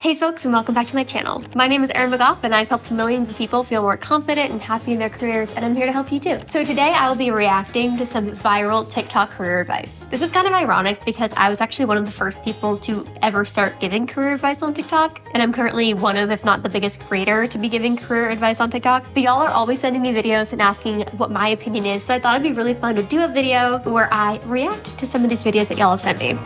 Hey folks, and welcome back to my channel. My name is Erin McGoff, and I've helped millions of people feel more confident and happy in their careers, and I'm here to help you too. So today I will be reacting to some viral TikTok career advice. This is kind of ironic because I was actually one of the first people to ever start giving career advice on TikTok, and I'm currently one of, if not the biggest creator to be giving career advice on TikTok. But y'all are always sending me videos and asking what my opinion is, so I thought it'd be really fun to do a video where I react to some of these videos that y'all have sent me.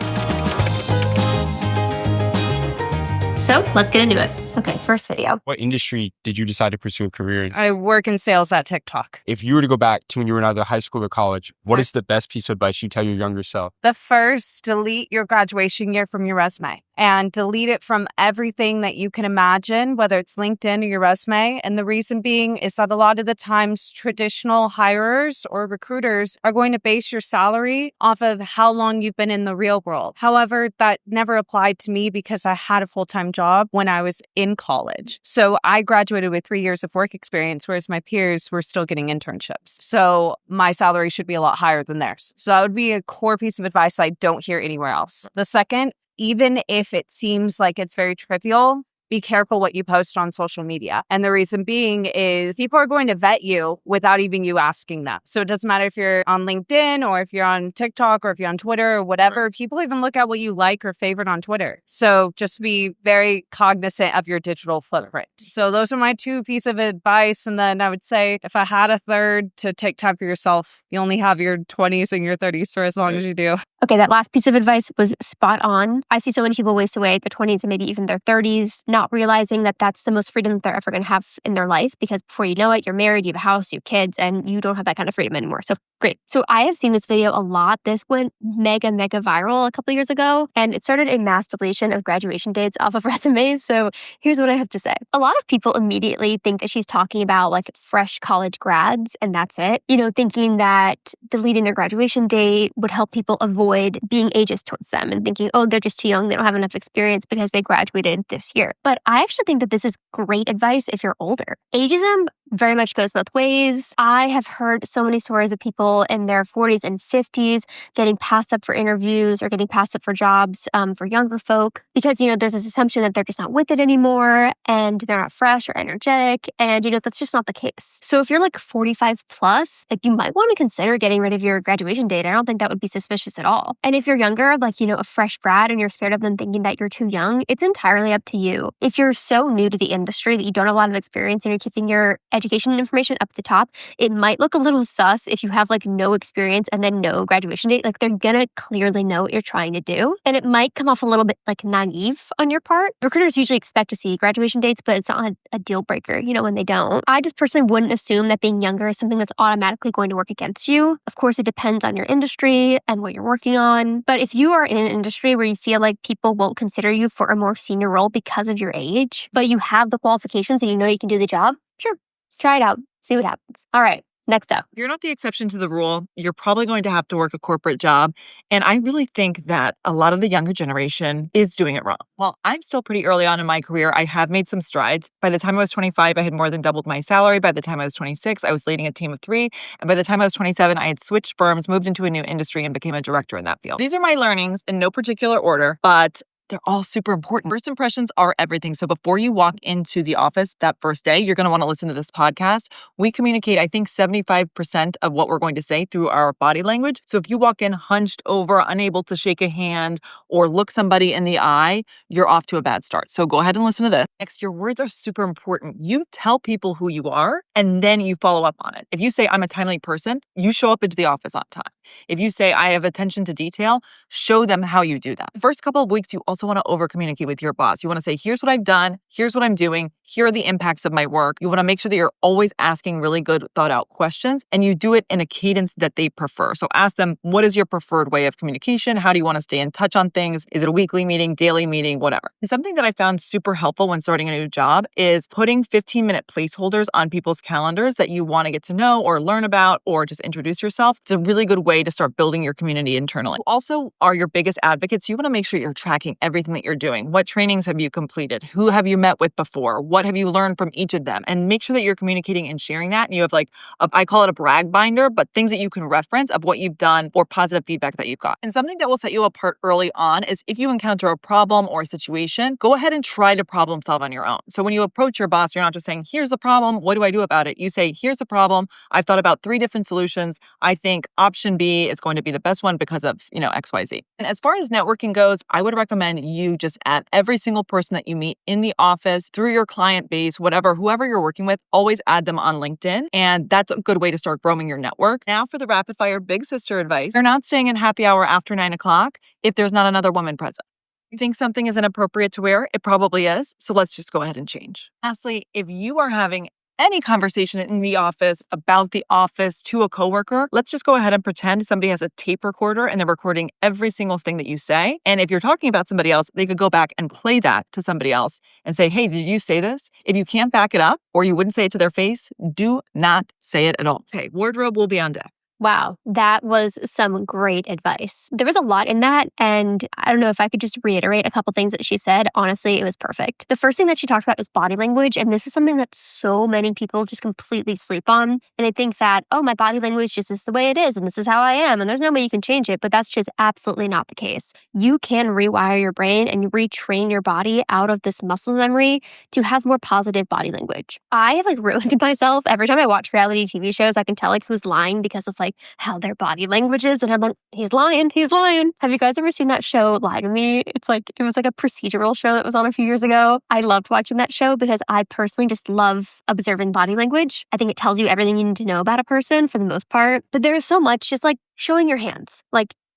So let's get into it. Okay, first video. What industry did you decide to pursue a career in? I work in sales at TikTok. If you were to go back to when you were in either high school or college, what is the best piece of advice you tell your younger self? The first, delete your graduation year from your resume and delete it from everything that you can imagine, whether it's LinkedIn or your resume. And the reason being is that a lot of the times traditional hirers or recruiters are going to base your salary off of how long you've been in the real world. However, that never applied to me because I had a full-time job when I was in college. So I graduated with 3 years of work experience, whereas my peers were still getting internships. So my salary should be a lot higher than theirs. So that would be a core piece of advice I don't hear anywhere else. The second, even if it seems like it's very trivial, be careful what you post on social media. And the reason being is people are going to vet you without even you asking them. So it doesn't matter if you're on LinkedIn or if you're on TikTok or if you're on Twitter or whatever. Right. People even look at what you like or favorite on Twitter. So just be very cognizant of your digital footprint. So those are my two pieces of advice. And then I would say if I had a third, to take time for yourself. You only have your 20s and your 30s for as long as you do. Okay, that last piece of advice was spot on. I see so many people waste away their 20s and maybe even their 30s, not realizing that that's the most freedom that they're ever going to have in their life, because before you know it, you're married, you have a house, you have kids, and you don't have that kind of freedom anymore. So great. So I have seen this video a lot. This went mega viral a couple years ago, and it started a mass deletion of graduation dates off of resumes. So here's what I have to say. A lot of people immediately think that she's talking about like fresh college grads, and that's it. You know, thinking that deleting their graduation date would help people avoid being ageist towards them and thinking, oh, they're just too young, they don't have enough experience because they graduated this year. But I actually think that this is great advice if you're older. Ageism very much goes both ways. I have heard so many stories of people in their 40s and 50s getting passed up for interviews or getting passed up for jobs for younger folk because, you know, there's this assumption that they're just not with it anymore and they're not fresh or energetic. And, you know, that's just not the case. So if you're like 45 plus, like you might want to consider getting rid of your graduation date. I don't think that would be suspicious at all. And if you're younger, like, you know, a fresh grad and you're scared of them thinking that you're too young, it's entirely up to you. If you're so new to the industry that you don't have a lot of experience and you're keeping your education information up at the top, it might look a little sus if you have like no experience and then no graduation date. Like they're gonna clearly know what you're trying to do. And it might come off a little bit like naive on your part. Recruiters usually expect to see graduation dates, but it's not a deal breaker, you know, when they don't. I just personally wouldn't assume that being younger is something that's automatically going to work against you. Of course, it depends on your industry and what you're working on. But if you are in an industry where you feel like people won't consider you for a more senior role because of your age, but you have the qualifications and you know you can do the job, sure. Try it out. See what happens. All right. Next up. You're not the exception to the rule. You're probably going to have to work a corporate job. And I really think that a lot of the younger generation is doing it wrong. While I'm still pretty early on in my career, I have made some strides. By the time I was 25, I had more than doubled my salary. By the time I was 26, I was leading a team of 3. And by the time I was 27, I had switched firms, moved into a new industry, and became a director in that field. These are my learnings in no particular order, but they're all super important. First impressions are everything. So before you walk into the office that first day, you're going to want to listen to this podcast. We communicate, I think, 75% of what we're going to say through our body language. So if you walk in hunched over, unable to shake a hand or look somebody in the eye, you're off to a bad start. So go ahead and listen to this. Next, your words are super important. You tell people who you are, and then you follow up on it. If you say, I'm a timely person, you show up into the office on time. If you say, I have attention to detail, show them how you do that. The first couple of weeks, you also want to over-communicate with your boss. You want to say, here's what I've done, here's what I'm doing, here are the impacts of my work. You want to make sure that you're always asking really good, thought-out questions, and you do it in a cadence that they prefer. So ask them, what is your preferred way of communication? How do you want to stay in touch on things? Is it a weekly meeting, daily meeting, whatever? And something that I found super helpful when starting a new job is putting 15-minute placeholders on people's calendars that you want to get to know or learn about or just introduce yourself. It's a really good way to start building your community internally. You also are your biggest advocates. You want to make sure you're tracking everything that you're doing. What trainings have you completed? Who have you met with before? What what have you learned from each of them? And make sure that you're communicating and sharing that. And you have like, I call it a brag binder, but things that you can reference of what you've done or positive feedback that you've got. And something that will set you apart early on is if you encounter a problem or a situation, go ahead and try to problem solve on your own. So when you approach your boss, you're not just saying, here's the problem, what do I do about it? You say, here's the problem. I've thought about 3 different solutions. I think option B is going to be the best one because of, XYZ. And as far as networking goes, I would recommend you just add every single person that you meet in the office, through your client base, whoever you're working with, always add them on LinkedIn. And that's a good way to start growing your network. Now for the rapid fire big sister advice, you're not staying in happy hour after 9 o'clock if there's not another woman present. You think something is inappropriate to wear? It probably is. So let's just go ahead and change. Lastly, if you are having any conversation in the office about the office to a coworker, let's just go ahead and pretend somebody has a tape recorder and they're recording every single thing that you say. And if you're talking about somebody else, they could go back and play that to somebody else and say, hey, did you say this? If you can't back it up or you wouldn't say it to their face, do not say it at all. Okay, wardrobe will be on deck. Wow, that was some great advice. There was a lot in that, and I don't know if I could just reiterate a couple things that she said. Honestly, it was perfect. The first thing that she talked about was body language, and this is something that so many people just completely sleep on, and they think that, oh, my body language just is the way it is, and this is how I am, and there's no way you can change it, but that's just absolutely not the case. You can rewire your brain and retrain your body out of this muscle memory to have more positive body language. I have ruined myself. Every time I watch reality TV shows, I can tell who's lying because of how their body language is. And I'm like, he's lying. Have you guys ever seen that show, Lie to Me? It was a procedural show that was on a few years ago. I loved watching that show because I personally just love observing body language. I think it tells you everything you need to know about a person for the most part. But there's so much just showing your hands.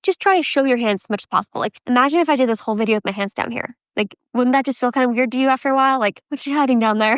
Just try to show your hands as much as possible. Imagine if I did this whole video with my hands down here. Wouldn't that just feel kind of weird to you after a while? What's she hiding down there?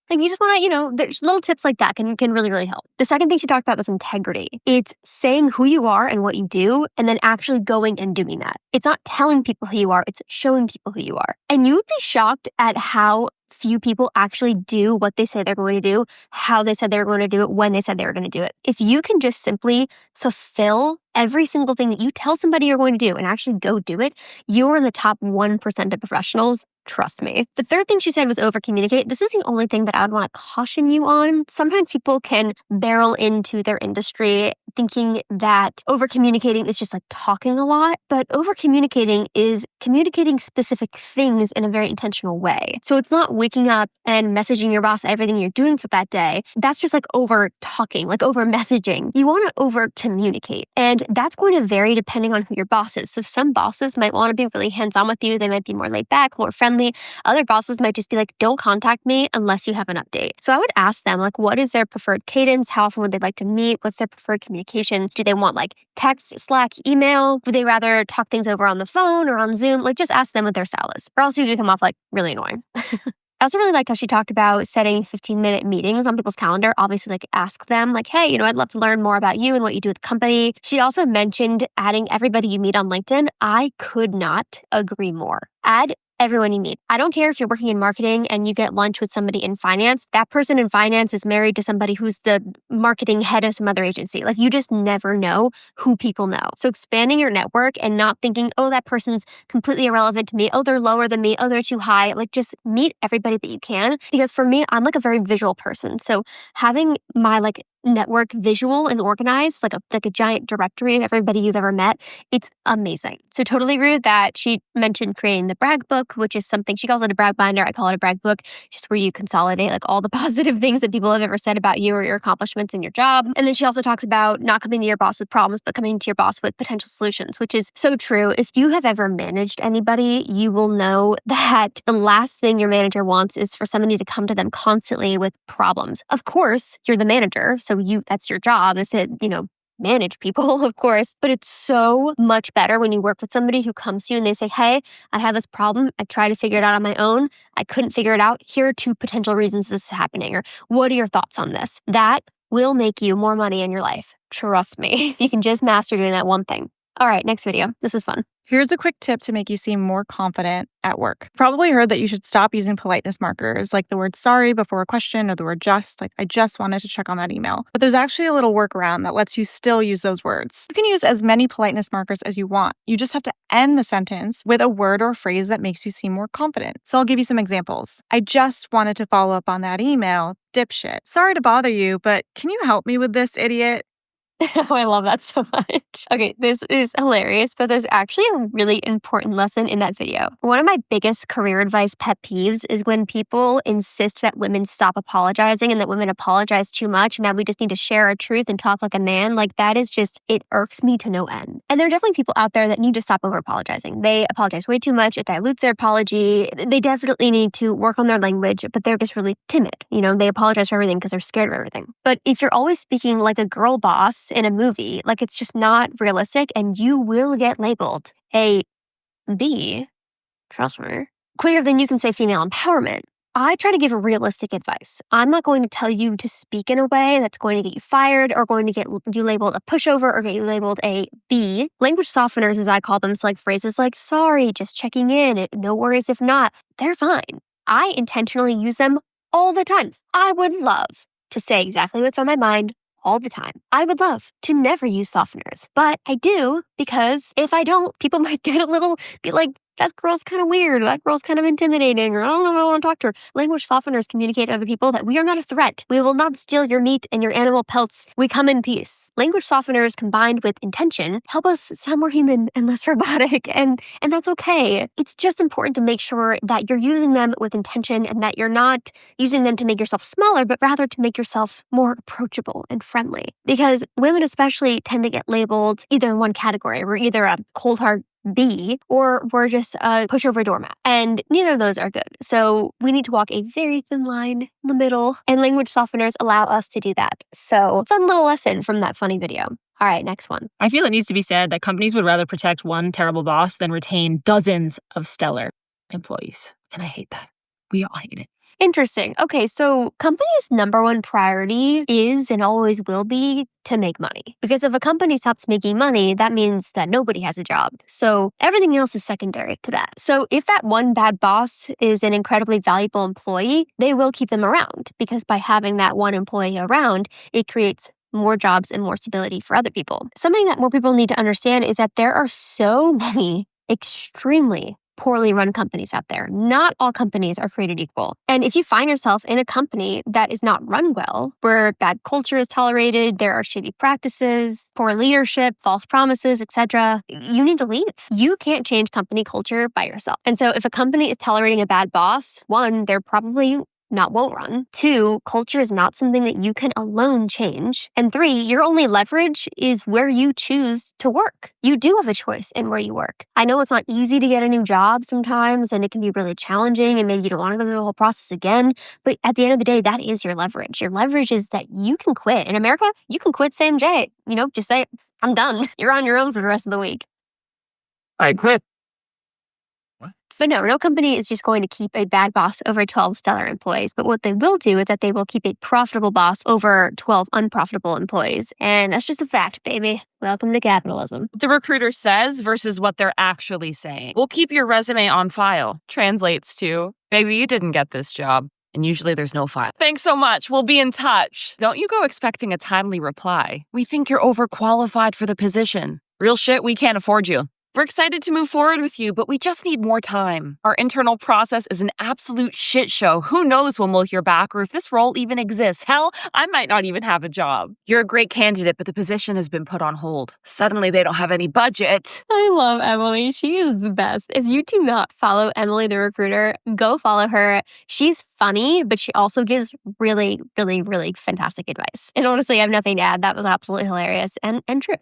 You just want to, there's little tips like that can really, really help. The second thing she talked about was integrity. It's saying who you are and what you do, and then actually going and doing that. It's not telling people who you are, it's showing people who you are. And you would be shocked at how few people actually do what they say they're going to do, how they said they were going to do it, when they said they were going to do it. If you can just simply fulfill every single thing that you tell somebody you're going to do and actually go do it, you're in the top 1% of professionals. Trust me. The third thing she said was over-communicate. This is the only thing that I would want to caution you on. Sometimes people can barrel into their industry thinking that over-communicating is just talking a lot, but over-communicating is communicating specific things in a very intentional way. So it's not waking up and messaging your boss everything you're doing for that day. That's just over-talking, over-messaging. You want to over-communicate. And that's going to vary depending on who your boss is. So some bosses might want to be really hands-on with you. They might be more laid back, more friendly. Other bosses might just be don't contact me unless you have an update. So I would ask them, what is their preferred cadence? How often would they like to meet? What's their preferred communication? Do they want text, Slack, email? Would they rather talk things over on the phone or on Zoom? Just ask them what their style is. Or else you could come off really annoying. I also really liked how she talked about setting 15-minute meetings on people's calendar. Obviously, ask them, hey, I'd love to learn more about you and what you do with the company. She also mentioned adding everybody you meet on LinkedIn. I could not agree more. Add everyone you meet. I don't care if you're working in marketing and you get lunch with somebody in finance. That person in finance is married to somebody who's the marketing head of some other agency. You just never know who people know. So expanding your network and not thinking, oh, that person's completely irrelevant to me. Oh, they're lower than me. Oh, they're too high. Just meet everybody that you can. Because for me, I'm a very visual person. So having my network visual and organized, like a giant directory of everybody you've ever met, it's amazing. So totally agree with that. She mentioned creating the brag book, which is something, she calls it a brag binder. I call it a brag book, just where you consolidate all the positive things that people have ever said about you or your accomplishments in your job. And then she also talks about not coming to your boss with problems, but coming to your boss with potential solutions, which is so true. If you have ever managed anybody, you will know that the last thing your manager wants is for somebody to come to them constantly with problems. Of course, you're the manager, so that's your job, is to, manage people, of course, but it's so much better when you work with somebody who comes to you and they say, hey, I have this problem. I tried to figure it out on my own. I couldn't figure it out. Here are 2 potential reasons this is happening. Or what are your thoughts on this? That will make you more money in your life. Trust me. You can just master doing that one thing. All right, next video. This is fun. Here's a quick tip to make you seem more confident at work. Probably heard that you should stop using politeness markers like the word sorry before a question or the word just, like I just wanted to check on that email. But there's actually a little workaround that lets you still use those words. You can use as many politeness markers as you want. You just have to end the sentence with a word or phrase that makes you seem more confident. So I'll give you some examples. I just wanted to follow up on that email, dipshit. Sorry to bother you, but can you help me with this, idiot? Oh, I love that so much. Okay, this is hilarious, but there's actually a really important lesson in that video. One of my biggest career advice pet peeves is when people insist that women stop apologizing and that women apologize too much. Now we just need to share our truth and talk like a man. Like that is just, it irks me to no end. And there are definitely people out there that need to stop over apologizing. They apologize way too much. It dilutes their apology. They definitely need to work on their language, but they're just really timid. You know, they apologize for everything because they're scared of everything. But if you're always speaking like a girl boss in a movie, like it's just not realistic and you will get labeled a B, trust me, quicker than you can say female empowerment. I try to give realistic advice. I'm not going to tell you to speak in a way that's going to get you fired or going to get you labeled a pushover or get you labeled a B. Language softeners, as I call them, so like phrases like sorry, just checking in, no worries if not, they're fine. I intentionally use them all the time. I would love to say exactly what's on my mind all the time. I would love to never use softeners, but I do because if I don't, people might get a little, be like, that girl's kind of weird, that girl's kind of intimidating, or I don't know if I want to talk to her. Language softeners communicate to other people that we are not a threat. We will not steal your meat and your animal pelts. We come in peace. Language softeners combined with intention help us sound more human and less robotic, and that's okay. It's just important to make sure that you're using them with intention and that you're not using them to make yourself smaller, but rather to make yourself more approachable and friendly. Because women especially tend to get labeled either in one category. We're either a cold hard B, or we're just a pushover doormat. And neither of those are good. So we need to walk a very thin line in the middle, and language softeners allow us to do that. So fun little lesson from that funny video. All right, next one. I feel it needs to be said that companies would rather protect one terrible boss than retain dozens of stellar employees. And I hate that. We all hate it. Interesting. Okay, so companies' number one priority is and always will be to make money. Because if a company stops making money, that means that nobody has a job. So everything else is secondary to that. So if that one bad boss is an incredibly valuable employee, they will keep them around because by having that one employee around, it creates more jobs and more stability for other people. Something that more people need to understand is that there are so many extremely poorly run companies out there. Not all companies are created equal. And if you find yourself in a company that is not run well, where bad culture is tolerated, there are shitty practices, poor leadership, false promises, etc., you need to leave. You can't change company culture by yourself. And so if a company is tolerating a bad boss, one, they're probably won't run. Two, culture is not something that you can alone change. And three, your only leverage is where you choose to work. You do have a choice in where you work. I know it's not easy to get a new job sometimes, and it can be really challenging, and maybe you don't want to go through the whole process again. But at the end of the day, that is your leverage. Your leverage is that you can quit. In America, you can quit same day. Just say, I'm done. You're on your own for the rest of the week. I quit. But no company is just going to keep a bad boss over 12 stellar employees. But what they will do is that they will keep a profitable boss over 12 unprofitable employees. And that's just a fact, baby. Welcome to capitalism. The recruiter says versus what they're actually saying. We'll keep your resume on file. Translates to, baby, you didn't get this job. And usually there's no file. Thanks so much. We'll be in touch. Don't you go expecting a timely reply. We think you're overqualified for the position. Real shit, we can't afford you. We're excited to move forward with you, but we just need more time. Our internal process is an absolute shit show. Who knows when we'll hear back or if this role even exists. Hell, I might not even have a job. You're a great candidate, but the position has been put on hold. Suddenly they don't have any budget. I love Emily. She is the best. If you do not follow Emily the recruiter, go follow her. She's funny, but she also gives really, really, really fantastic advice. And honestly, I have nothing to add. That was absolutely hilarious and true.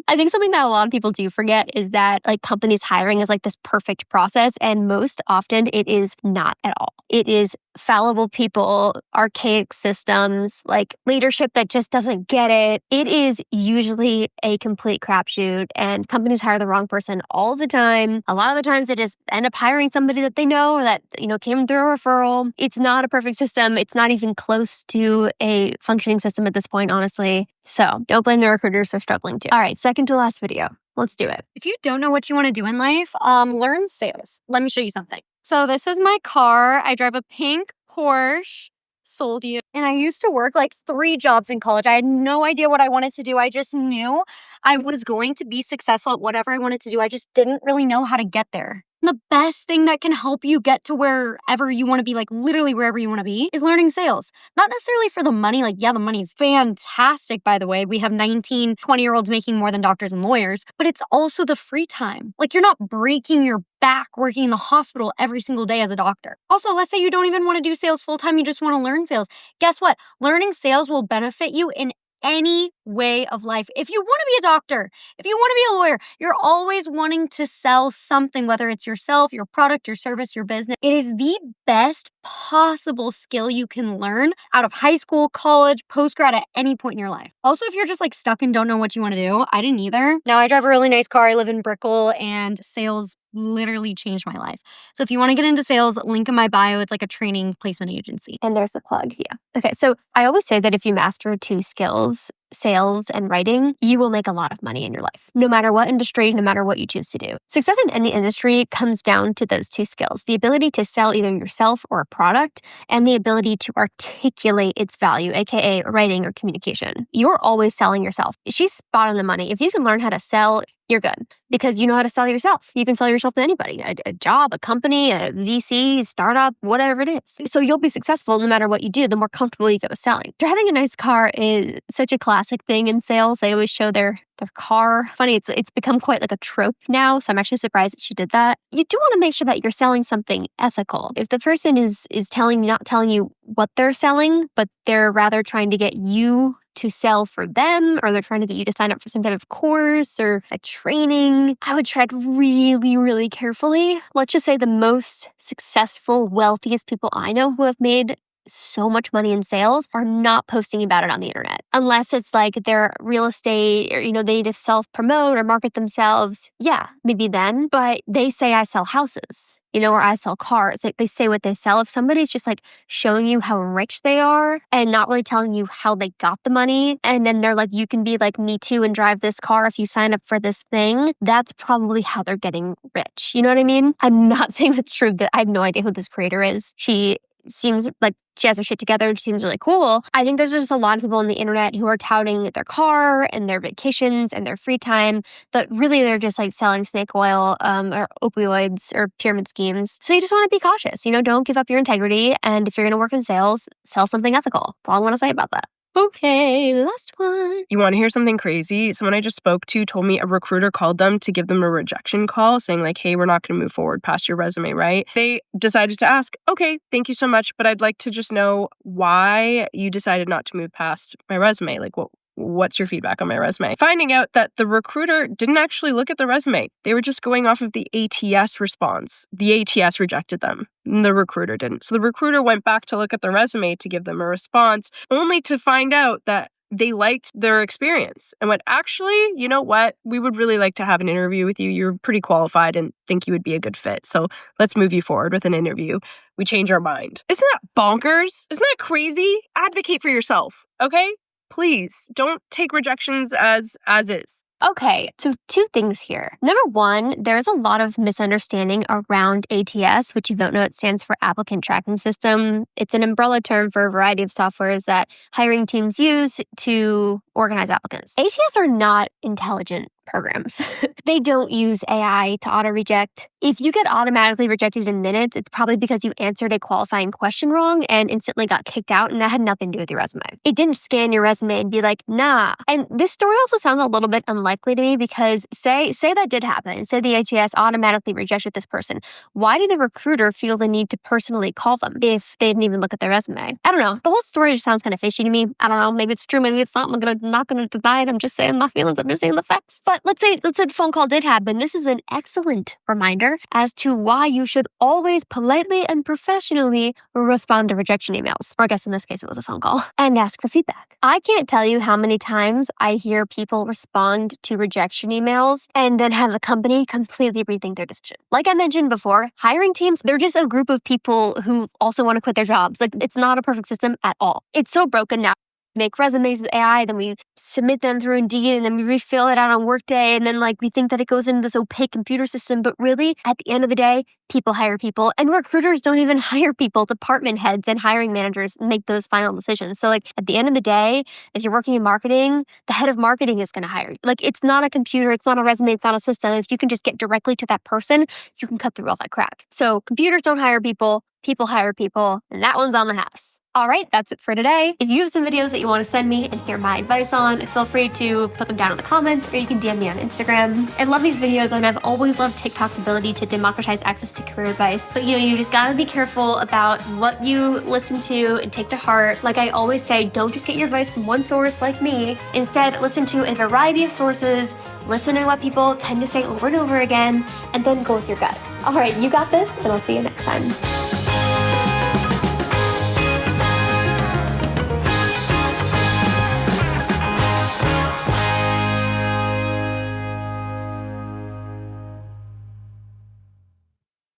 I think something that a lot of people do forget is that companies hiring is this perfect process, and most often it is not at all. It is fallible people, archaic systems, leadership that just doesn't get it. It is usually a complete crapshoot, and companies hire the wrong person all the time. A lot of the times they just end up hiring somebody that they know or that came through a referral. It's not a perfect system. It's not even close to a functioning system at this point, honestly. So don't blame the recruiters for struggling too. All right, second to last video. Let's do it. If you don't know what you want to do in life, learn sales. Let me show you something. So this is my car. I drive a pink Porsche. Sold you. And I used to work like 3 jobs in college. I had no idea what I wanted to do. I just knew I was going to be successful at whatever I wanted to do. I just didn't really know how to get there. The best thing that can help you get to wherever you want to be, like literally wherever you want to be, is learning sales. Not necessarily for the money. Like, yeah, the money's fantastic, by the way. We have 19, 20-year-olds making more than doctors and lawyers, but it's also the free time. Like, you're not breaking your back working in the hospital every single day as a doctor. Also, let's say you don't even want to do sales full time. You just want to learn sales. Guess what? Learning sales will benefit you in any way of life. If you want to be a doctor, if you want to be a lawyer, you're always wanting to sell something, whether it's yourself, your product, your service, your business. It is the best possible skill you can learn out of high school, college, postgrad, at any point in your life. Also, if you're just like stuck and don't know what you want to do, I didn't either. Now I drive a really nice car. I live in Brickell, and sales literally changed my life. So if you want to get into sales, link in my bio. It's like a training placement agency. And there's the plug. Yeah. Okay. So I always say that if you master 2 skills, sales and writing, you will make a lot of money in your life, no matter what industry, no matter what you choose to do. Success in any industry comes down to those 2 skills, the ability to sell either yourself or a product, and the ability to articulate its value, aka writing or communication. You're always selling yourself. She's spot on the money. If you can learn how to sell, you're good because you know how to sell yourself. You can sell yourself to anybody, a job, a company, a VC, startup, whatever it is. So you'll be successful no matter what you do, the more comfortable you get with selling. Driving a nice car is such a classic thing in sales. They always show their car. Funny, it's become quite like a trope now, so I'm actually surprised that she did that. You do want to make sure that you're selling something ethical. If the person is not telling you what they're selling, but they're rather trying to get you to sell for them, or they're trying to get you to sign up for some type of course or a training, I would tread really, really carefully. Let's just say the most successful, wealthiest people I know who have made so much money in sales are not posting about it on the internet. Unless it's like their real estate or, they need to self-promote or market themselves. Yeah, maybe then. But they say, I sell houses, or I sell cars. Like, they say what they sell. If somebody's just like showing you how rich they are and not really telling you how they got the money, and then they're like, you can be like me too and drive this car if you sign up for this thing, that's probably how they're getting rich. You know what I mean? I'm not saying that's true. That I have no idea who this creator is. She seems like she has her shit together and she seems really cool. I think there's just a lot of people on the internet who are touting their car and their vacations and their free time, but really they're just like selling snake oil or opioids or pyramid schemes. So you just want to be cautious. Don't give up your integrity. And if you're going to work in sales, sell something ethical. That's all I want to say about that. Okay, last one. You want to hear something crazy? Someone I just spoke to told me a recruiter called them to give them a rejection call saying like, hey, we're not going to move forward past your resume, right? They decided to ask, okay, thank you so much, but I'd like to just know why you decided not to move past my resume. Like, what's your feedback on my resume? Finding out that the recruiter didn't actually look at the resume. They were just going off of the ATS response. The ATS rejected them. The recruiter didn't. So the recruiter went back to look at the resume to give them a response, only to find out that they liked their experience and went, actually, you know what? We would really like to have an interview with you. You're pretty qualified and think you would be a good fit. So let's move you forward with an interview. We change our mind. Isn't that bonkers? Isn't that crazy? Advocate for yourself, okay? Please don't take rejections as is. Okay, so 2 things here. Number 1, there's a lot of misunderstanding around ATS, which you don't know, it stands for Applicant Tracking System. It's an umbrella term for a variety of softwares that hiring teams use to organize applicants. ATS are not intelligent programs. They don't use AI to auto-reject. If you get automatically rejected in minutes, it's probably because you answered a qualifying question wrong and instantly got kicked out, and that had nothing to do with your resume. It didn't scan your resume and be like, nah. And this story also sounds a little bit unlikely to me because say that did happen. Say the ATS automatically rejected this person. Why did the recruiter feel the need to personally call them if they didn't even look at their resume? I don't know. The whole story just sounds kind of fishy to me. I don't know. Maybe it's true. Maybe it's not. I'm not gonna deny it. I'm just saying my feelings. I'm just saying the facts. But let's say the phone call did happen. This is an excellent reminder as to why you should always politely and professionally respond to rejection emails. Or I guess in this case, it was a phone call. And ask for feedback. I can't tell you how many times I hear people respond to rejection emails and then have the company completely rethink their decision. Like I mentioned before, hiring teams, they're just a group of people who also want to quit their jobs. Like, it's not a perfect system at all. It's so broken now. make resumes with AI, then we submit them through Indeed, and then we refill it out on Workday, and then like we think that it goes into this opaque computer system. But really, at the end of the day, people hire people, and recruiters don't even hire people. Department heads and hiring managers make those final decisions. So like at the end of the day, if you're working in marketing, the head of marketing is going to hire you. Like it's not a computer, it's not a resume, it's not a system. If you can just get directly to that person, you can cut through all that crap. So computers don't hire people, people hire people, and that one's on the house. All right, that's it for today. If you have some videos that you want to send me and hear my advice on, feel free to put them down in the comments, or you can DM me on Instagram. I love these videos, and I've always loved TikTok's ability to democratize access to career advice. But you just gotta be careful about what you listen to and take to heart. Like I always say, don't just get your advice from one source like me. Instead, listen to a variety of sources, listen to what people tend to say over and over again, and then go with your gut. All right, you got this, and I'll see you next time.